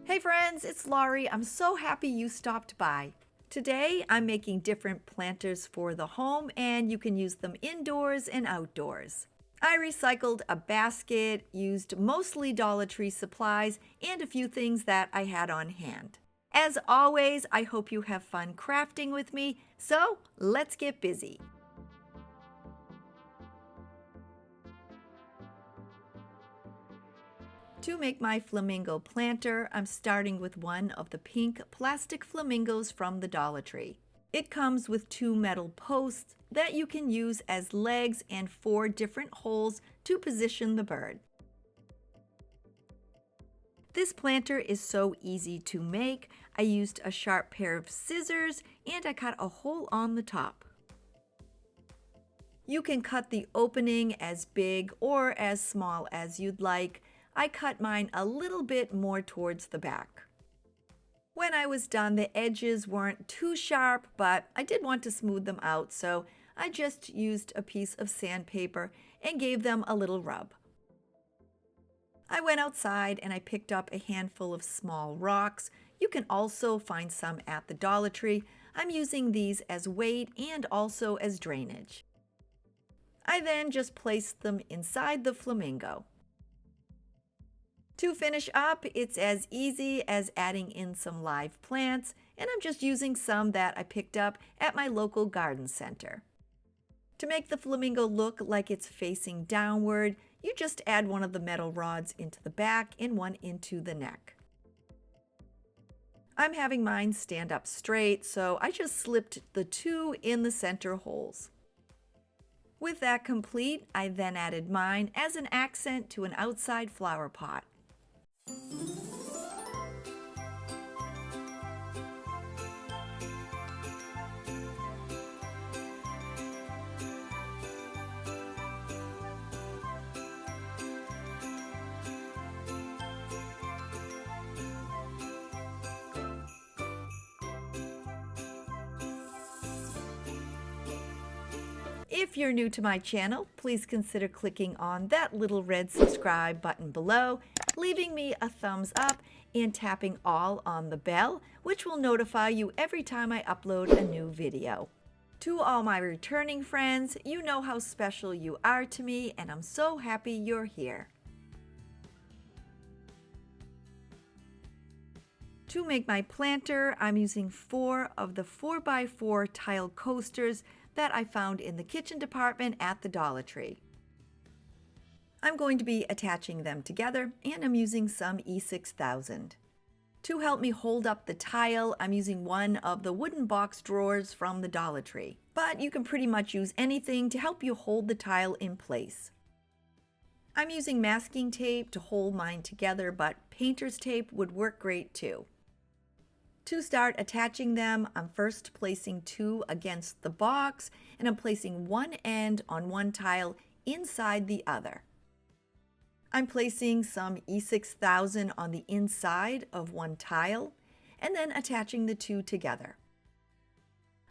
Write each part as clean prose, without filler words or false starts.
Hey friends, it's Laurie. I'm so happy you stopped by. Today I'm making different planters for the home and you can use them indoors and outdoors. I recycled a basket, used mostly Dollar Tree supplies, and a few things that I had on hand. As always, I hope you have fun crafting with me, so let's get busy. To make my flamingo planter, I'm starting with one of the pink plastic flamingos from the Dollar Tree. It comes with 2 metal posts that you can use as legs and 4 different holes to position the bird. This planter is so easy to make. I used a sharp pair of scissors and I cut a hole on the top. You can cut the opening as big or as small as you'd like. I cut mine a little bit more towards the back. When I was done, the edges weren't too sharp, but I did want to smooth them out, so I just used a piece of sandpaper and gave them a little rub. I went outside and I picked up a handful of small rocks. You can also find some at the Dollar Tree. I'm using these as weight and also as drainage. I then just placed them inside the flamingo. To finish up, it's as easy as adding in some live plants, and I'm just using some that I picked up at my local garden center. To make the flamingo look like it's facing downward, you just add one of the metal rods into the back and one into the neck. I'm having mine stand up straight, so I just slipped the 2 in the center holes. With that complete, I then added mine as an accent to an outside flower pot. If you're new to my channel, please consider clicking on that little red subscribe button below, leaving me a thumbs up, and tapping all on the bell, which will notify you every time I upload a new video. To all my returning friends, you know how special you are to me, and I'm so happy you're here. To make my planter, I'm using 4 of the 4x4 tile coasters that I found in the kitchen department at the Dollar Tree. I'm going to be attaching them together, and I'm using some E6000. To help me hold up the tile, I'm using one of the wooden box drawers from the Dollar Tree, but you can pretty much use anything to help you hold the tile in place. I'm using masking tape to hold mine together, but painter's tape would work great too. To start attaching them, I'm first placing 2 against the box, and I'm placing one end on one tile inside the other. I'm placing some E6000 on the inside of one tile, and then attaching the 2 together.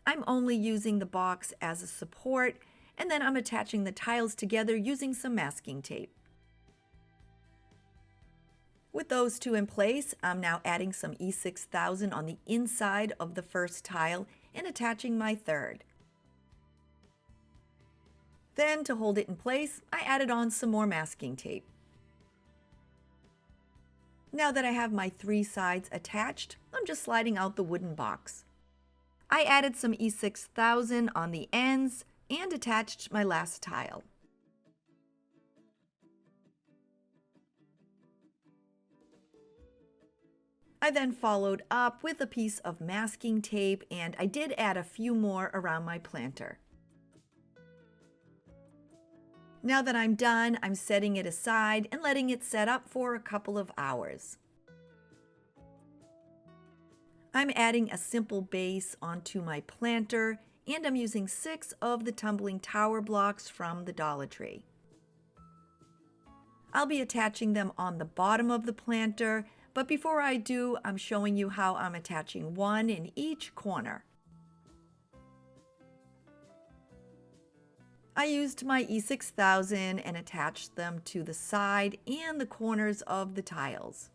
I'm only using the box as a support, and then I'm attaching the tiles together using some masking tape. With those 2 in place, I'm now adding some E6000 on the inside of the first tile and attaching my third. Then, to hold it in place, I added on some more masking tape. Now that I have my 3 sides attached, I'm just sliding out the wooden box. I added some E6000 on the ends and attached my last tile. I then followed up with a piece of masking tape, and I did add a few more around my planter. Now that I'm done, I'm setting it aside and letting it set up for a couple of hours. I'm adding a simple base onto my planter, and I'm using 6 of the tumbling tower blocks from the Dollar Tree. I'll be attaching them on the bottom of the planter, but before I do, I'm showing you how I'm attaching one in each corner. I used my E6000 and attached them to the side and the corners of the tiles.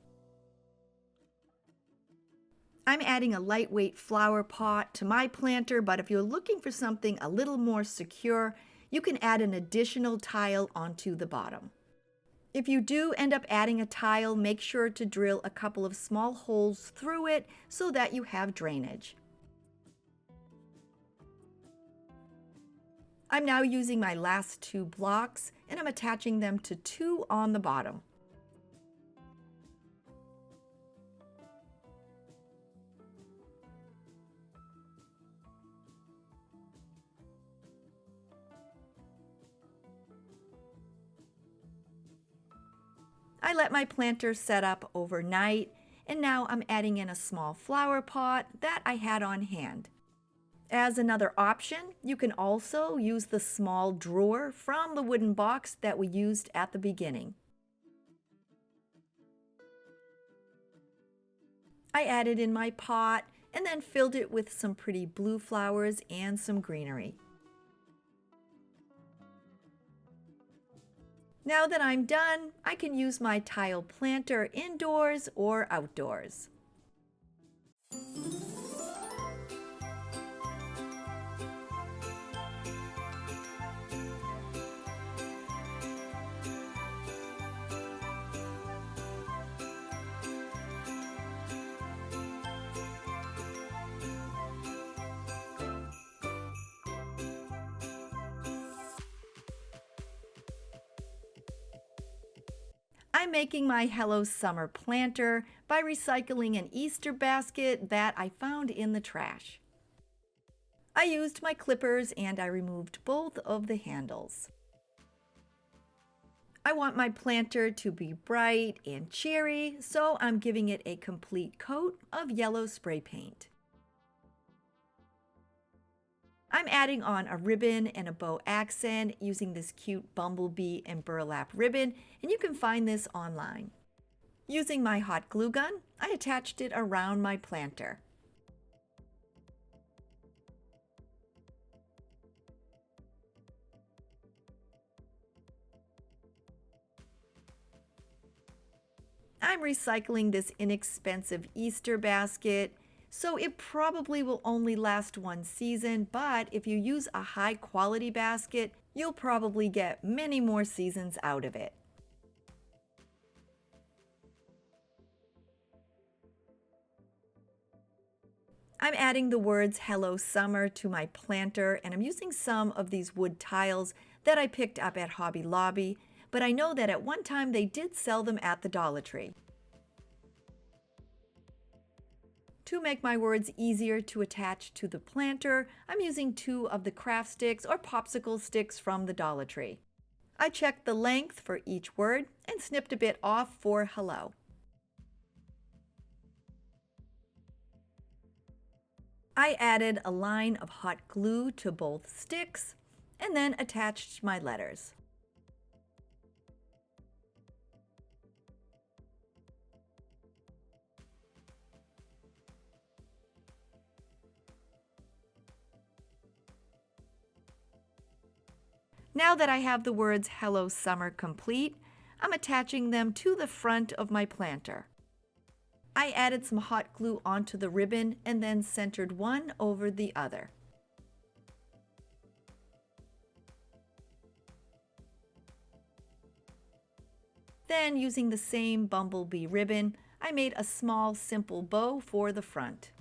I'm adding a lightweight flower pot to my planter, but if you're looking for something a little more secure, you can add an additional tile onto the bottom. If you do end up adding a tile, make sure to drill a couple of small holes through it so that you have drainage. I'm now using my last 2 blocks and I'm attaching them to 2 on the bottom. I let my planter set up overnight, and now I'm adding in a small flower pot that I had on hand. As another option, you can also use the small drawer from the wooden box that we used at the beginning. I added in my pot and then filled it with some pretty blue flowers and some greenery. Now that I'm done, I can use my tile planter indoors or outdoors. I'm making my Hello Summer planter by recycling an Easter basket that I found in the trash. I used my clippers and I removed both of the handles. I want my planter to be bright and cheery, so I'm giving it a complete coat of yellow spray paint. I'm adding on a ribbon and a bow accent using this cute bumblebee and burlap ribbon, and you can find this online. Using my hot glue gun, I attached it around my planter. I'm recycling this inexpensive Easter basket, so it probably will only last 1 season, but if you use a high quality basket, you'll probably get many more seasons out of it. I'm adding the words Hello Summer to my planter, and I'm using some of these wood tiles that I picked up at Hobby Lobby, but I know that at one time they did sell them at the Dollar Tree. To make my words easier to attach to the planter, I'm using 2 of the craft sticks or popsicle sticks from the Dollar Tree. I checked the length for each word and snipped a bit off for hello. I added a line of hot glue to both sticks and then attached my letters. Now that I have the words Hello Summer complete, I'm attaching them to the front of my planter. I added some hot glue onto the ribbon and then centered one over the other. Then, using the same bumblebee ribbon, I made a small simple bow for the front.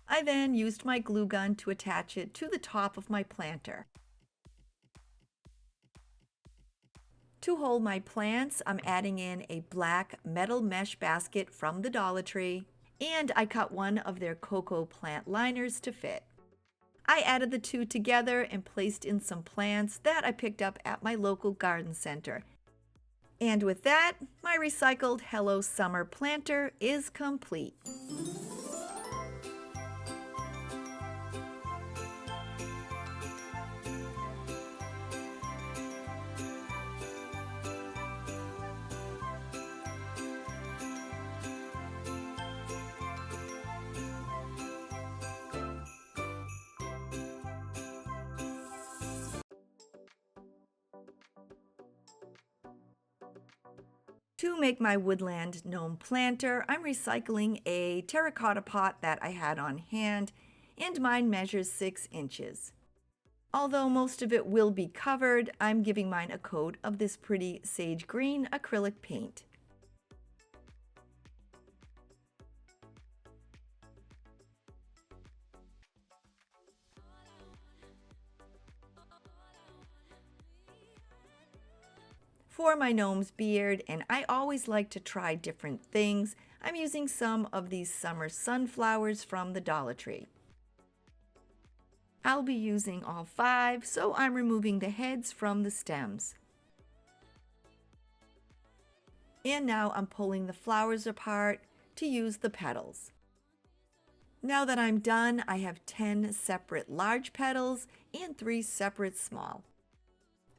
I then used my glue gun to attach it to the top of my planter. To hold my plants, I'm adding in a black metal mesh basket from the Dollar Tree, and I cut one of their cocoa plant liners to fit. I added the 2 together and placed in some plants that I picked up at my local garden center. And with that, my recycled Hello Summer planter is complete. To make my Woodland Gnome planter, I'm recycling a terracotta pot that I had on hand, and mine measures 6 inches. Although most of it will be covered, I'm giving mine a coat of this pretty sage green acrylic paint. For my gnome's beard, and I always like to try different things, I'm using some of these summer sunflowers from the Dollar Tree. I'll be using all 5, so I'm removing the heads from the stems. And now I'm pulling the flowers apart to use the petals. Now that I'm done, I have 10 separate large petals and 3 separate small.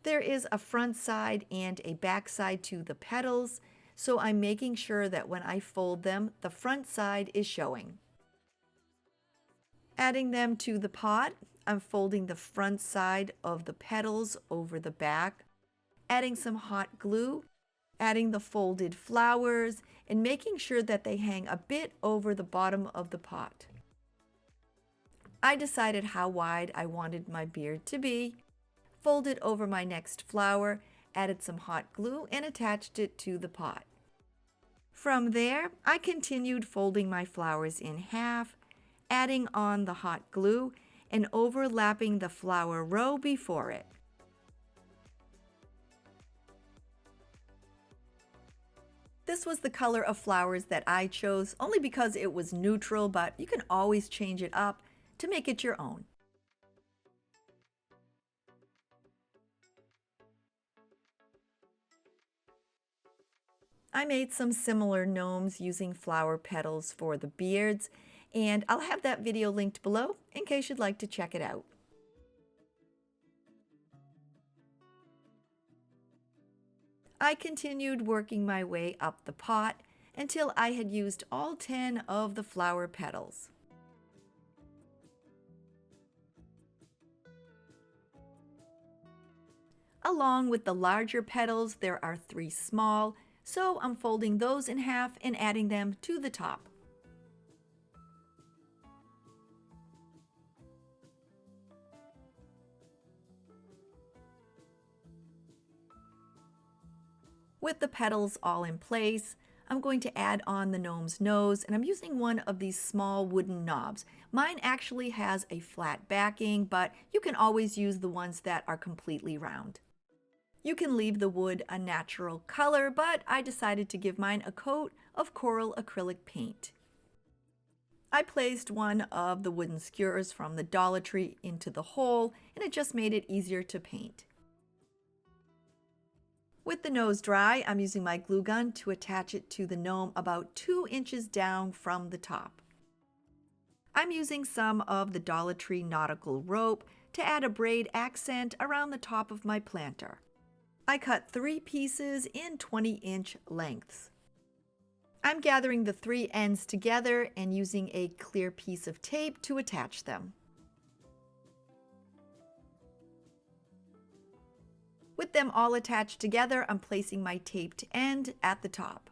There is a front side and a back side to the petals, so I'm making sure that when I fold them, the front side is showing. Adding them to the pot, I'm folding the front side of the petals over the back, adding some hot glue, adding the folded flowers, and making sure that they hang a bit over the bottom of the pot. I decided how wide I wanted my beard to be, folded over my next flower, added some hot glue, and attached it to the pot. From there, I continued folding my flowers in half, adding on the hot glue, and overlapping the flower row before it. This was the color of flowers that I chose, only because it was neutral, but you can always change it up to make it your own. I made some similar gnomes using flower petals for the beards, and I'll have that video linked below in case you'd like to check it out. I continued working my way up the pot until I had used all 10 of the flower petals. Along with the larger petals, there are 3 small, so I'm folding those in half and adding them to the top. With the petals all in place, I'm going to add on the gnome's nose, and I'm using one of these small wooden knobs. Mine actually has a flat backing, but you can always use the ones that are completely round. You can leave the wood a natural color, but I decided to give mine a coat of coral acrylic paint. I placed one of the wooden skewers from the Dollar Tree into the hole, and it just made it easier to paint. With the nose dry, I'm using my glue gun to attach it to the gnome about 2 inches down from the top. I'm using some of the Dollar Tree nautical rope to add a braid accent around the top of my planter. I cut 3 pieces in 20-inch lengths. I'm gathering the 3 ends together and using a clear piece of tape to attach them. With them all attached together, I'm placing my taped end at the top.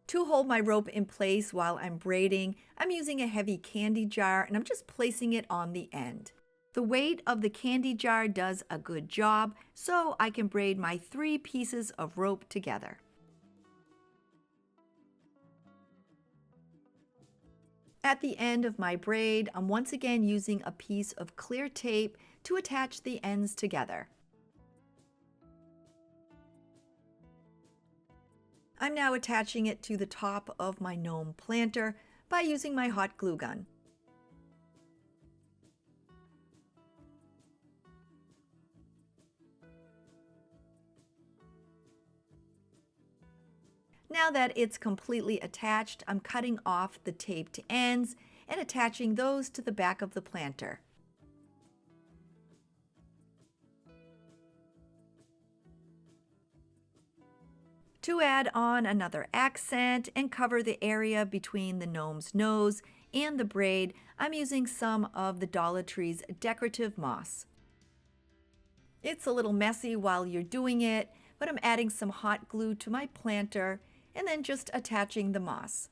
To hold my rope in place while I'm braiding, I'm using a heavy candy jar and I'm just placing it on the end. The weight of the candy jar does a good job, so I can braid my 3 pieces of rope together. At the end of my braid, I'm once again using a piece of clear tape to attach the ends together. I'm now attaching it to the top of my gnome planter by using my hot glue gun. Now that it's completely attached, I'm cutting off the taped ends and attaching those to the back of the planter. To add on another accent and cover the area between the gnome's nose and the braid, I'm using some of the Dollar Tree's decorative moss. It's a little messy while you're doing it, but I'm adding some hot glue to my planter and then just attaching the moss.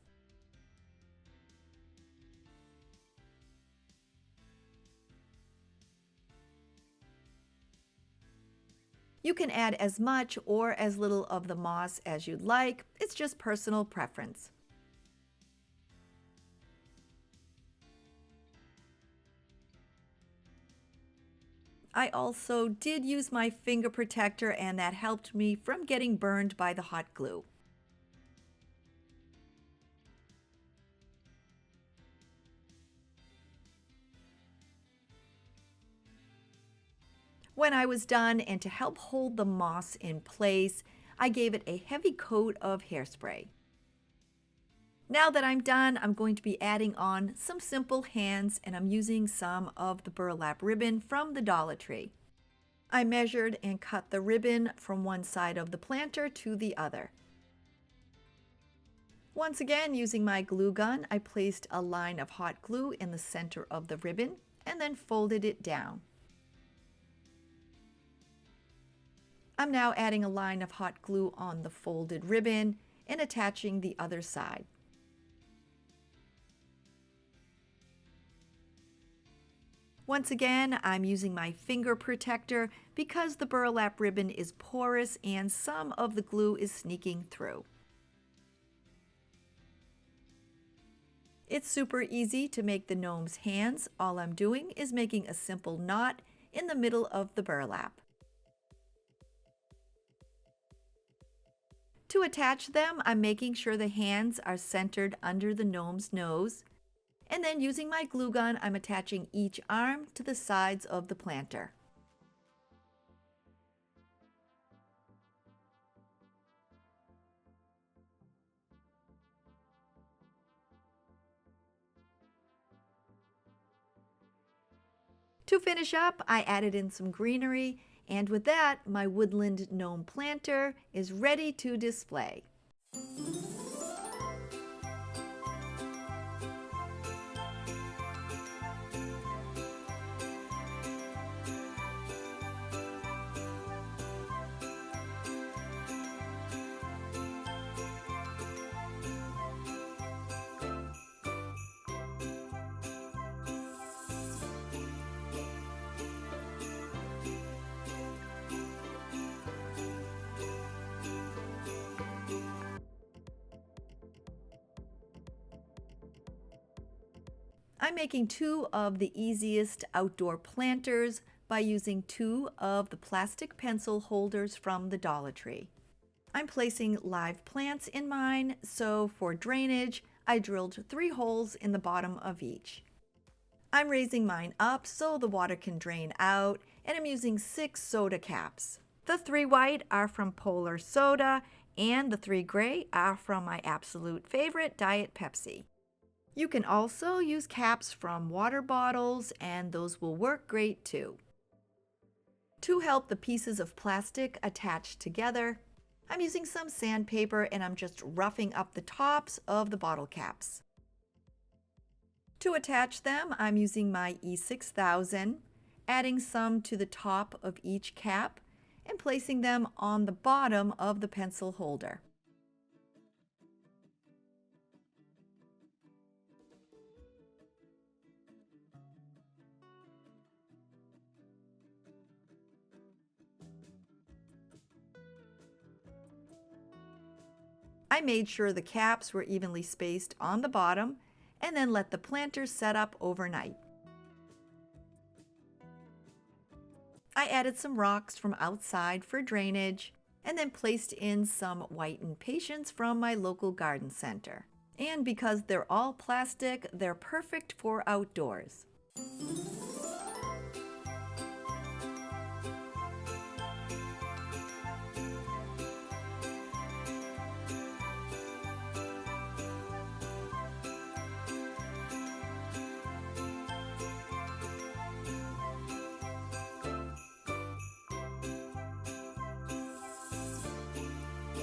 You can add as much or as little of the moss as you'd like. It's just personal preference. I also did use my finger protector, and that helped me from getting burned by the hot glue. When I was done, and to help hold the moss in place, I gave it a heavy coat of hairspray. Now that I'm done, I'm going to be adding on some simple hands, and I'm using some of the burlap ribbon from the Dollar Tree. I measured and cut the ribbon from one side of the planter to the other. Once again, using my glue gun, I placed a line of hot glue in the center of the ribbon and then folded it down. I'm now adding a line of hot glue on the folded ribbon and attaching the other side. Once again, I'm using my finger protector because the burlap ribbon is porous and some of the glue is sneaking through. It's super easy to make the gnome's hands. All I'm doing is making a simple knot in the middle of the burlap. To attach them, I'm making sure the hands are centered under the gnome's nose, and then using my glue gun, I'm attaching each arm to the sides of the planter. To finish up, I added in some greenery, and with that, my Woodland gnome planter is ready to display. I'm making 2 of the easiest outdoor planters by using 2 of the plastic pencil holders from the Dollar Tree. I'm placing live plants in mine, so for drainage, I drilled 3 holes in the bottom of each. I'm raising mine up so the water can drain out, and I'm using 6 soda caps. The 3 white are from Polar Soda, and the 3 gray are from my absolute favorite, Diet Pepsi. You can also use caps from water bottles, and those will work great too. To help the pieces of plastic attach together, I'm using some sandpaper and I'm just roughing up the tops of the bottle caps. To attach them, I'm using my E6000, adding some to the top of each cap and placing them on the bottom of the pencil holder. I made sure the caps were evenly spaced on the bottom and then let the planter set up overnight. I added some rocks from outside for drainage and then placed in some whitened patience from my local garden center. And because they're all plastic, they're perfect for outdoors.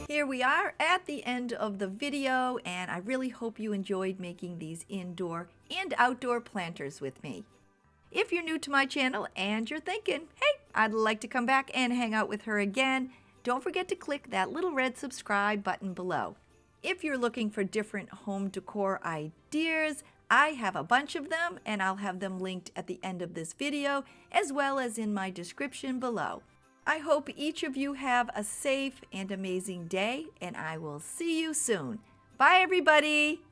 Here we are at the end of the video, and I really hope you enjoyed making these indoor and outdoor planters with me. If you're new to my channel and you're thinking, hey, I'd like to come back and hang out with her again, don't forget to click that little red subscribe button below. If you're looking for different home decor ideas, I have a bunch of them, and I'll have them linked at the end of this video as well as in my description below. I hope each of you have a safe and amazing day, and I will see you soon. Bye, everybody!